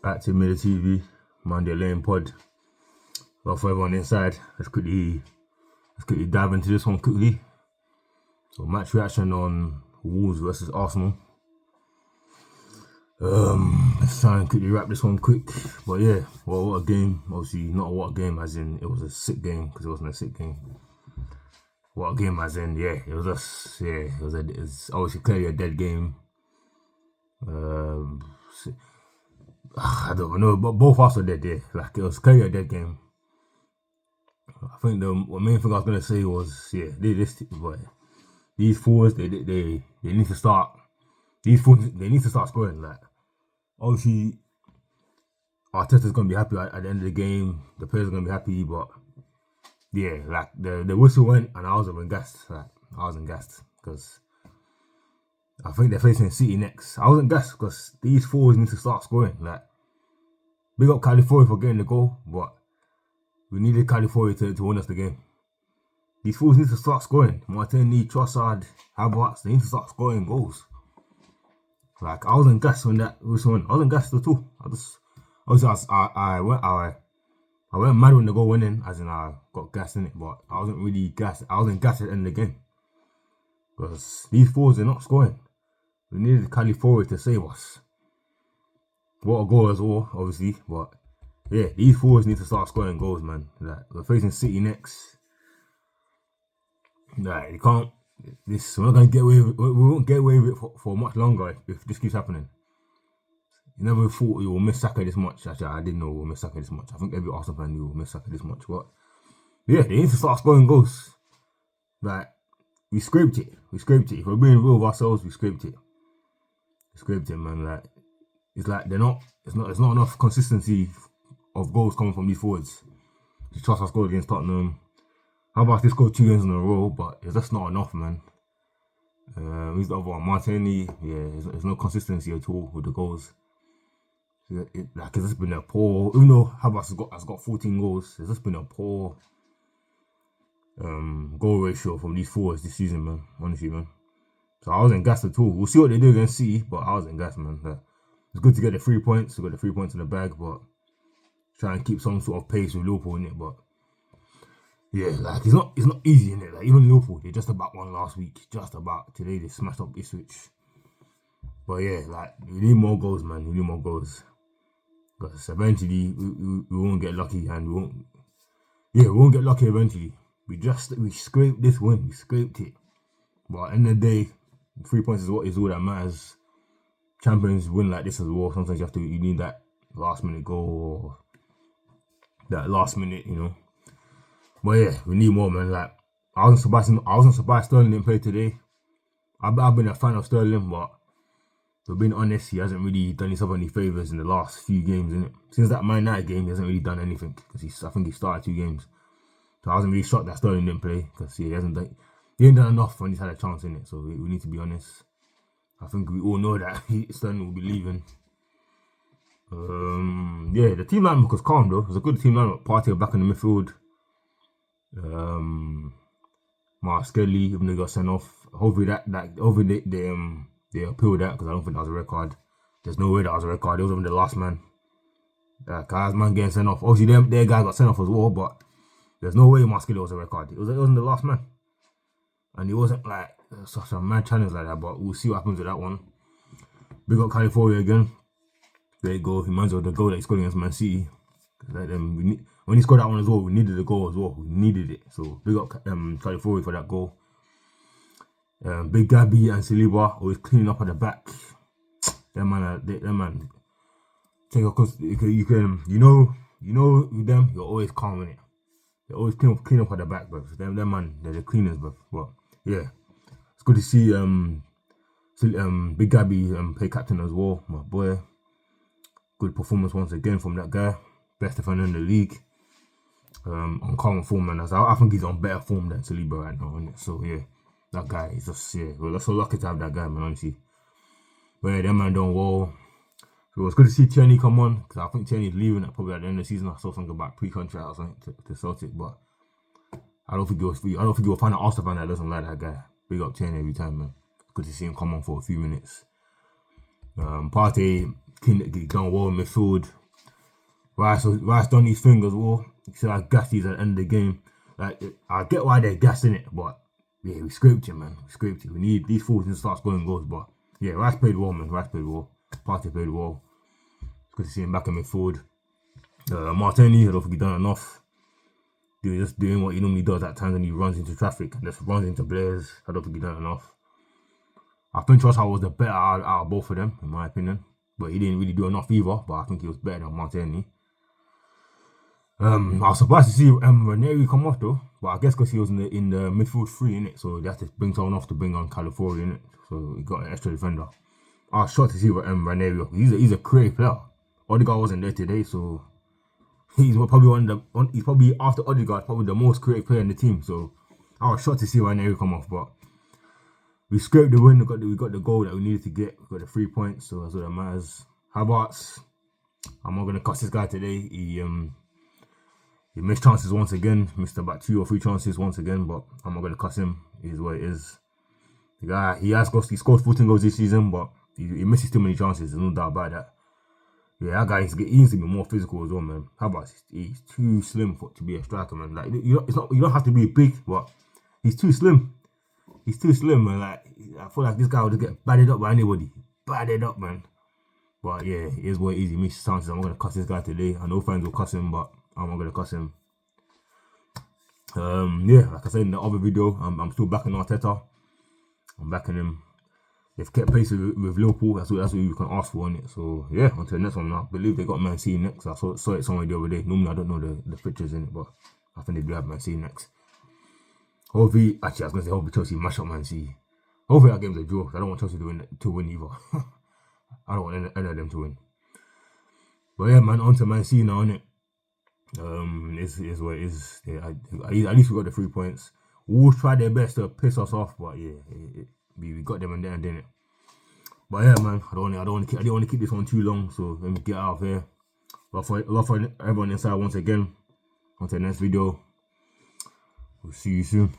Active Miller TV, Monday Lane Pod. Well, for everyone inside, let's quickly dive into this one quickly. So match reaction on Wolves versus Arsenal. Let's try and quickly wrap this one quick. But yeah, what a game. Obviously not what a game as in it was a sick game, because it wasn't a sick game. What a game as in, yeah, it was obviously clearly a dead game. I don't know, but both of us were dead, yeah. Like, it was clearly a dead game. I think the main thing I was gonna say was, yeah, these forwards, they need to start. These forwards, they need to start scoring. Like, obviously, Arteta's gonna be happy at the end of the game. The players are gonna be happy, but yeah, like the whistle went and I wasn't gassed. Like, I wasn't gassed because I think they're facing City next. I wasn't gassed because these forwards need to start scoring. Like, big up California for getting the goal, but we needed California to win us the game. These fools need to start scoring. Martinelli, Trossard, Havertz, they need to start scoring goals. Like, I wasn't gassed when that whistle went. I wasn't gassed at all. I went mad when the goal went in, as in I got gassed in it, but I wasn't really gassed. I wasn't gassed at the end of the game because these fools are not scoring. We needed California to save us. What a goal as well, obviously, but yeah, these forwards need to start scoring goals, man. Like, we're facing City next. Like, you can't. We're not gonna get away. We won't get away with it for much longer if this keeps happening. You never thought we will miss Saka this much. Actually, I didn't know we'll miss Saka this much. I think every Arsenal fan knew we'll miss Saka this much. But yeah, they need to start scoring goals. Like, we scraped it. If we're being real with ourselves, we scraped it. Man. Like, it's like it's not enough consistency of goals coming from these forwards. Trossard scored against Tottenham. How about this scored 2 games in a row, but it's just not enough, man. Who's the other one? Martinelli. Yeah, there's no consistency at all with the goals. It's just been a poor. Even though Havertz has got 14 goals, it's just been a poor goal ratio from these forwards this season, man. Honestly, man. So I wasn't gassed at all. We'll see what they do against City, but I wasn't gassed, man. It's good to get the 3 points. We got the 3 points in the bag, but try and keep some sort of pace with Liverpool in it. But yeah, like, it's not easy in it. Like, even Liverpool, they just about won last week. Just about. Today they smashed up Ipswich. But yeah, like, we need more goals, man. We need more goals. Because eventually we won't get lucky, and we won't get lucky eventually. We scraped this win. We scraped it. But at the end of the day, 3 points is all that matters. Champions win like this as well. Sometimes you need that last minute goal or that last minute, you know. But yeah, we need more, man. Like, I wasn't surprised Sterling didn't play today. I've been a fan of Sterling, but to be honest, he hasn't really done himself any favours in the last few games, innit? Since that Man United game, he hasn't really done anything, because I think he started 2 games. So I wasn't really shocked that Sterling didn't play, because he ain't done enough when he's had a chance in it. So we need to be honest. I think we all know that Sterling will be leaving. Yeah, the team lineup was calm though. It was a good team lineup. Partey back in the midfield. Skelly, even though he got sent off. Hopefully they appeal that, because I don't think that was a red card. There's no way that was a red card. It was even the last man. Kaz man getting sent off. Obviously their guy got sent off as well, but there's no way Skelly was a red card. It wasn't the last man. And it wasn't like such a mad challenge like that, but we'll see what happens with that one. Big up California again. There you go. He reminds me of the goal that he scored against Man City. Like, when he scored that one as well, we needed the goal as well. We needed it. So big up California for that goal. Big Gabby and Saliba always cleaning up at the back. Them man. Take a cause you can with them, you're always calm in it. They always clean up at the back, bro. Them man, they're the cleaners, bro. But yeah, it's good to see Big Gabby play captain as well, my boy. Good performance once again from that guy. Best defender in the league. On calm form, man. I think he's on better form than Saliba right now, isn't it? So yeah, that guy is just, yeah, we're so lucky to have that guy, man, honestly. But yeah, that man done well. So it's good to see Tierney come on, because I think Tierney's leaving probably at the end of the season. I saw something about pre-contract or something to Celtic, but I don't think you'll find an Arsenal fan that doesn't like that guy. Big up Tierney every time, man. Good to see him come on for a few minutes. Partey Keane done well in midfield. Rice done his thing as well. You see how gassed he's at the end of the game. Like, I get why they're gassing it, but yeah, we scraped him, man. We scraped him. We need these forwards to start scoring goals, but yeah, Rice played well, man. Rice played well. Partey played well. It's good to see him back in midfield. Martinelli, I don't think he done enough. Just doing what he normally does at times when he runs into traffic and just runs into players. I don't think he done enough. I think Trossard was the better out of both of them, in my opinion. But he didn't really do enough either, but I think he was better than Martinelli. I was surprised to see Ranieri come off though, but I guess because he was in the midfield three, innit? So they had to bring someone off to bring on Calafiori, innit? So he got an extra defender. I was shocked to see Ranieri off. He's a creative player. Odegaard wasn't there today, so he's probably after Odegaard, probably the most creative player in the team. So I was shocked to see Ranieri come off, but we scraped the win. We got the goal that we needed to get. We got the 3 points, so that's all that matters. Havertz, I'm not gonna cuss this guy today. He missed chances once again. Missed about 2 or 3 chances once again, but I'm not gonna cuss him. It is what it is. The guy, he scored 14 goals this season, but he misses too many chances. There's no doubt about that. Yeah, that guy needs to be more physical as well, man. Havertz, he's too slim to be a striker, man. Like, you don't have to be big, but he's too slim. He's too slim, man. Like, I feel like this guy would just get batted up by anybody. Batted up, man. But yeah, it is what it is. He misses chances. I'm not gonna cuss this guy today. I know fans will cuss him, but I'm not gonna cuss him. Yeah, like I said in the other video, I'm still backing Arteta. I'm backing him. They've kept pace with Liverpool. That's what you can ask for on it. So yeah, on to the next one now. I believe they got Man City next. I saw it somewhere the other day. Normally I don't know the pictures in it, but I think they do have Man City next. Hopefully, actually I was gonna say hopefully Chelsea mash up Man City. Hopefully that game's a draw. I don't want Chelsea to win either. I don't want any of them to win. But yeah, man, on to Man City now, innit? Is what it is. Yeah, at least we got the 3 points. Wolves tried their best to piss us off, but yeah, we got them in there and didn't it. But yeah, man, I don't want to keep this one too long, so let me get out of here. Love for everyone inside once again. On to the next video. We'll see you soon.